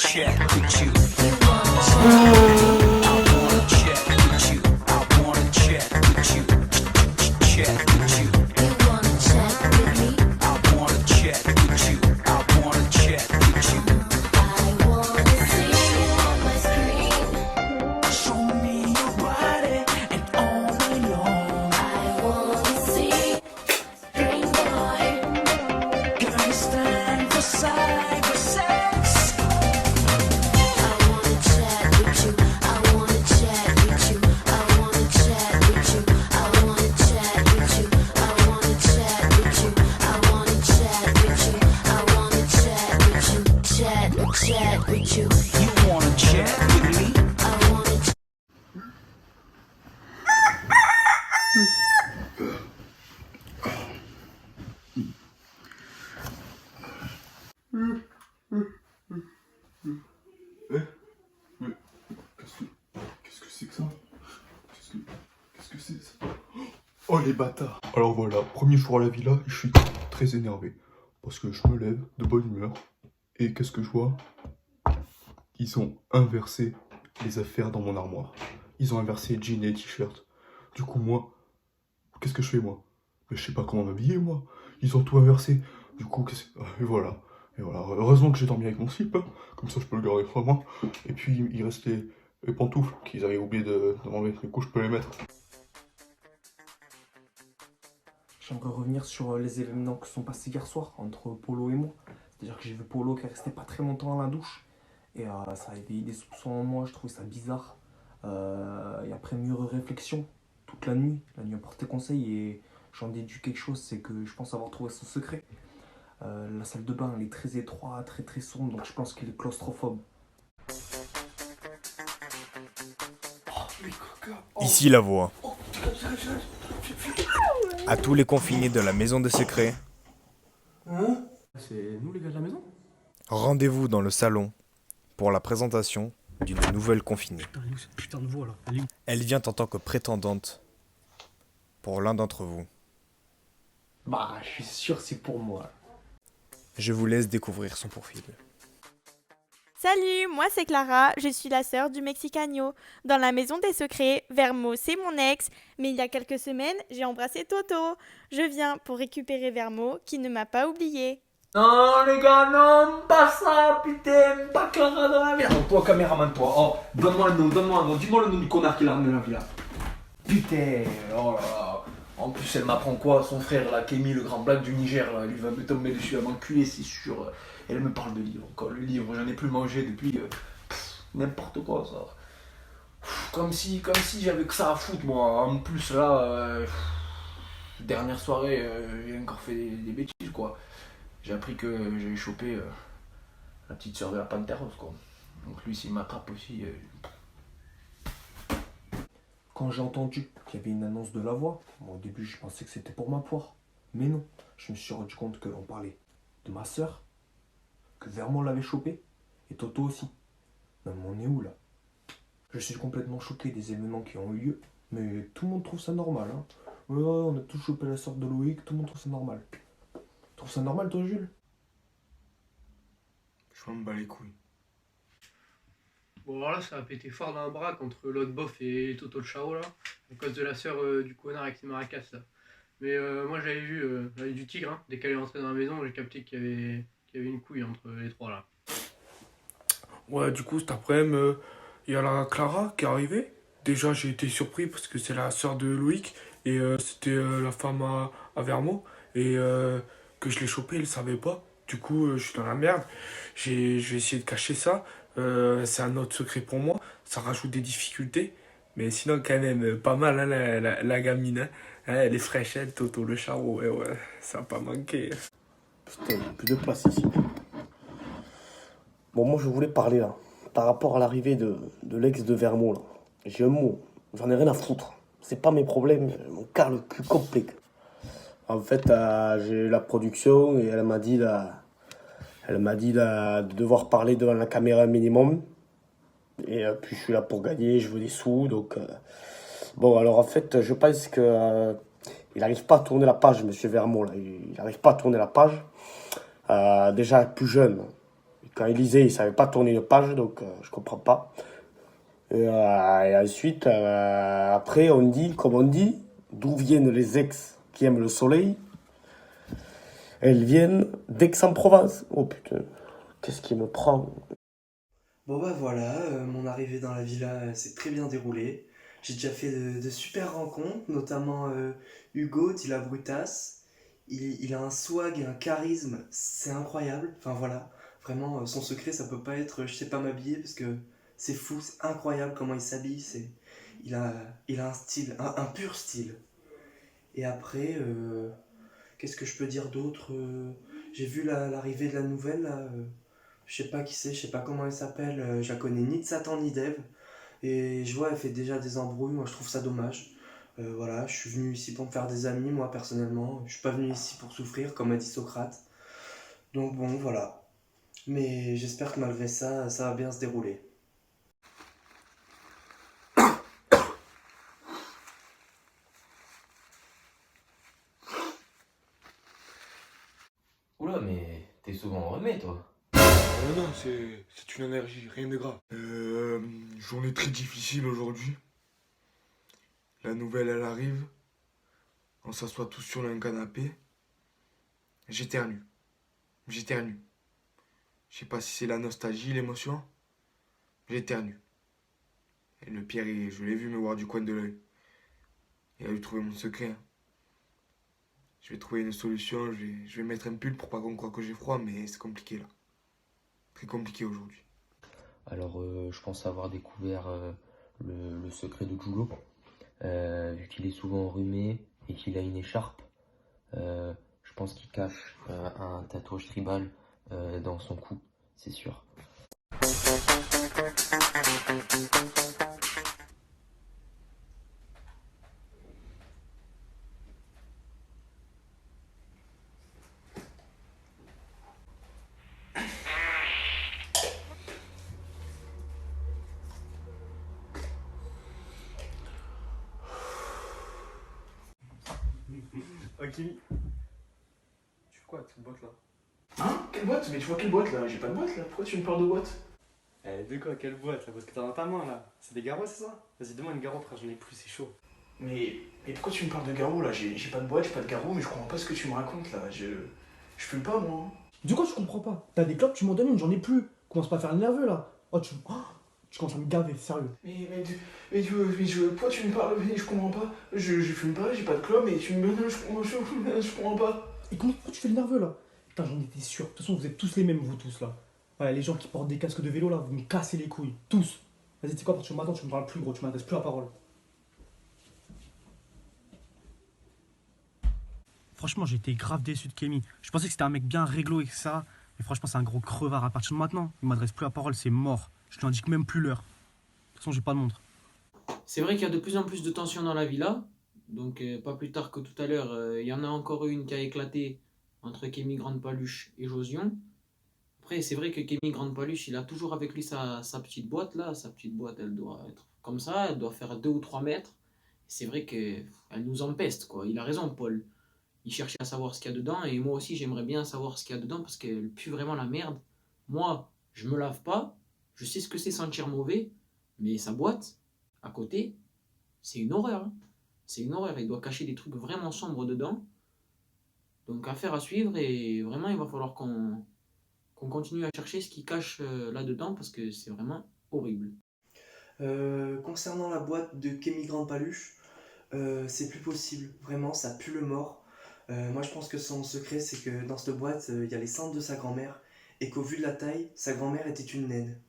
chat with you. I wanna chat with you. I wanna chat with you. Chat with you. You wanna chat with me? I wanna chat with you. I wanna chat with you. I wanna see you on my screen. Show me your body and all night long. I wanna see Green Boy. Girl, it's time for cyber sex. I wanna chat with you. I wanna chat with you. I wanna chat with you. I wanna chat with you. I wanna chat with you. I wanna chat with you. I wanna chat with you. Chat with you. You wanna chat with me? I wanna Qu'est-ce que c'est que ça? Qu'est-ce que c'est ça? Oh les bâtards! Alors voilà, premier jour à la villa, je suis très énervé. Parce que je me lève de bonne humeur. Et qu'est-ce que je vois? Ils ont inversé les affaires dans mon armoire. Ils ont inversé jeans et t-shirts. Du coup moi, qu'est-ce que je fais moi? Mais je sais pas comment m'habiller moi. Ils ont tout inversé. Du coup, et voilà. Et voilà. Heureusement que j'ai dormi avec mon slip. Hein. Comme ça je peux le garder sur moi. Et puis il reste les pantoufles qu'ils avaient oublié de m'enlever. Du coup je peux les mettre. J'aimerais revenir sur les événements qui sont passés hier soir entre Polo et moi. C'est-à-dire que j'ai vu Polo qui est resté pas très longtemps dans la douche. Et ça a éveillé des soupçons en moi, je trouvais ça bizarre. Et après mûre réflexion, toute la nuit a porté conseil et j'en déduis quelque chose, c'est que je pense avoir trouvé son secret. La salle de bain elle est très étroite, très très sombre, donc je pense qu'il est claustrophobe. Ici la voix. À tous les confinés de la maison des secrets, C'est nous les gars de la maison? rendez-vous dans le salon pour la présentation d'une nouvelle confinée. Putain, elle est où cette putain de voix là? Elle est où? Elle vient en tant que prétendante pour l'un d'entre vous. Bah, je suis sûr c'est pour moi. Je vous laisse découvrir son profil. Salut, moi c'est Clara, je suis la sœur du Mexicano. Dans la maison des secrets, Vermo c'est mon ex, mais il y a quelques semaines, j'ai embrassé Toto. Je viens pour récupérer Vermo qui ne m'a pas oublié. Non les gars, non, pas ça, putain, pas Clara dans la merde. Toi caméraman, toi, oh, donne-moi le nom, dis-moi le nom du connard qui l'a ramené dans la villa. Putain, oh là là. En plus elle m'apprend quoi, son frère là, Kémy, le grand black du Niger, là, lui va me tomber dessus, elle va m'enculer, c'est sûr. Elle me parle de livre, encore le livre, j'en ai plus mangé depuis, n'importe quoi ça. Comme si j'avais que ça à foutre moi, en plus là, dernière soirée, j'ai encore fait des bêtises quoi. J'ai appris que j'avais chopé la petite sœur de la Panteros quoi. Donc lui s'il m'attrape aussi. Quand j'ai entendu qu'il y avait une annonce de la voix, moi au début je pensais que c'était pour ma poire. Mais non, je me suis rendu compte que l'on parlait de ma sœur, que Vermont l'avait chopé, et Toto aussi. Non mais on est où là? Je suis complètement choqué des événements qui ont eu lieu, mais tout le monde trouve ça normal. Hein. Ouais, on a tous chopé la sœur de Loïc, tout le monde trouve ça normal. Tu trouves ça normal toi Jules? Je m'en bats les couilles. Bon, alors là, ça a pété fort dans un braque entre l'autre bof et Toto le Chao là, à cause de la sœur du connard avec ses maracas là. Mais moi j'avais vu du tigre, hein. Dès qu'elle est rentrée dans la maison, j'ai capté qu'il y avait une couille entre les trois là. Ouais, du coup, cet après-midi, il y a la Clara qui est arrivée. Déjà, j'ai été surpris parce que c'est la sœur de Loïc et c'était la femme à Vermo. Et que je l'ai chopée, elle ne savait pas. Du coup, je suis dans la merde. Je vais essayer de cacher ça. C'est un autre secret pour moi. Ça rajoute des difficultés. Mais sinon, quand même, pas mal, hein, la gamine. Hein. Elle est fraîche, elle, Toto le Charo. Ouais, ça n'a pas manqué. Putain, il n'y a plus de place ici. Bon, moi, je voulais parler, là, par rapport à l'arrivée de l'ex de Vermo, là. J'ai un mot, j'en ai rien à foutre. C'est pas mes problèmes, mon cas le cul complet. En fait, j'ai eu la production et elle m'a dit de devoir parler devant la caméra un minimum. Et puis, je suis là pour gagner, je veux des sous, donc... Bon, alors, en fait, je pense que... il n'arrive pas à tourner la page, monsieur Vermo, là. Il n'arrive pas à tourner la page. Déjà, plus jeune. Quand il lisait, il savait pas tourner une page, donc je comprends pas. Et ensuite, après, on dit, comme on dit, d'où viennent les ex qui aiment le soleil? Elles viennent d'Aix-en-Provence. Oh putain, qu'est-ce qui me prend? Bon bah voilà, mon arrivée dans la villa s'est très bien déroulée. J'ai déjà fait de super rencontres, notamment Hugo Di La Brutas. Il a un swag et un charisme, c'est incroyable. Enfin voilà, vraiment, son secret, ça peut pas être je sais pas m'habiller parce que c'est fou, c'est incroyable comment il s'habille. Il a un style, un pur style. Et après, qu'est-ce que je peux dire d'autre? J'ai vu l'arrivée de la nouvelle là. Je sais pas qui c'est, je sais pas comment elle s'appelle, je la connais ni de Satan ni d'Ève. Et je vois, elle fait déjà des embrouilles, moi je trouve ça dommage. Voilà, je suis venu ici pour me faire des amis, moi personnellement. Je suis pas venu ici pour souffrir, comme a dit Socrate. Donc bon, voilà. Mais j'espère que malgré ça, ça va bien se dérouler. Oula, mais t'es souvent enrhumé, toi. Non, c'est une allergie, rien de grave. Journée très difficile aujourd'hui. La nouvelle, elle arrive. On s'assoit tous sur un canapé. J'éternue. Je sais pas si c'est la nostalgie, l'émotion. J'éternue. Et le pire, je l'ai vu me voir du coin de l'œil. Il a dû trouver mon secret. Je vais trouver une solution. Je vais mettre un pull pour pas qu'on croie que j'ai froid, mais c'est compliqué là. Très compliqué aujourd'hui. Alors, je pense avoir découvert le secret de Julo. Vu qu'il est souvent enrhumé et qu'il a une écharpe, je pense qu'il cache un tatouage tribal dans son cou, c'est sûr. Ok. Tu fais quoi avec cette boîte là? Hein? Quelle boîte? Mais tu vois quelle boîte là? J'ai pas de boîte là. Pourquoi tu me parles de boîte? De quoi? Quelle boîte? La boîte que t'as dans ta main là? C'est des garrots, c'est ça? Vas-y, donne-moi une garrot, frère, j'en ai plus, c'est chaud. Mais pourquoi tu me parles de garrot là? J'ai pas de boîte, j'ai pas de garrot, mais je comprends pas ce que tu me racontes là. Je fume pas moi. Du coup, je comprends pas. T'as des clopes, tu m'en donnes une, j'en ai plus. Commence pas à faire le nerveux là. Tu commences à me gaver, sérieux. Pourquoi tu me parles? Mais je comprends pas. Je fume pas, j'ai pas de clope, mais tu me donnes, je comprends pas. Et pourquoi tu fais le nerveux là? Putain, j'en étais sûr. De toute façon, vous êtes tous les mêmes, vous tous là. Ouais, les gens qui portent des casques de vélo là, vous me cassez les couilles. Tous. Vas-y, tu sais quoi, à partir de maintenant, tu me parles plus, gros, tu m'adresses plus la parole. Franchement, j'ai été grave déçu de Kémy. Je pensais que c'était un mec bien réglo et ça. Mais franchement, c'est un gros crevard. À partir de maintenant, il m'adresse plus la parole, c'est mort. Je lui indique même plus l'heure. De toute façon, j'ai pas de montre. C'est vrai qu'il y a de plus en plus de tensions dans la villa. Donc, pas plus tard que tout à l'heure, il y en a encore une qui a éclaté entre Kémy Grande Paluche et Josion. Après, c'est vrai que Kémy Grande Paluche, il a toujours avec lui sa petite boîte là. Sa petite boîte, elle doit être comme ça, elle doit faire 2 ou 3 mètres. C'est vrai qu'elle nous empeste, quoi. Il a raison, Paul. Il cherchait à savoir ce qu'il y a dedans, et moi aussi, j'aimerais bien savoir ce qu'il y a dedans parce qu'elle pue vraiment la merde. Moi, je me lave pas, je sais ce que c'est sentir mauvais, mais sa boîte, à côté, c'est une horreur. Hein. C'est une horreur. Il doit cacher des trucs vraiment sombres dedans. Donc, affaire à suivre, et vraiment, il va falloir qu'on continue à chercher ce qu'il cache là-dedans parce que c'est vraiment horrible. Concernant la boîte de Kémy Grande Paluche, c'est plus possible. Vraiment, ça pue le mort. Moi, je pense que son secret, c'est que dans cette boîte, il y a les cendres de sa grand-mère et qu'au vu de la taille, sa grand-mère était une naine.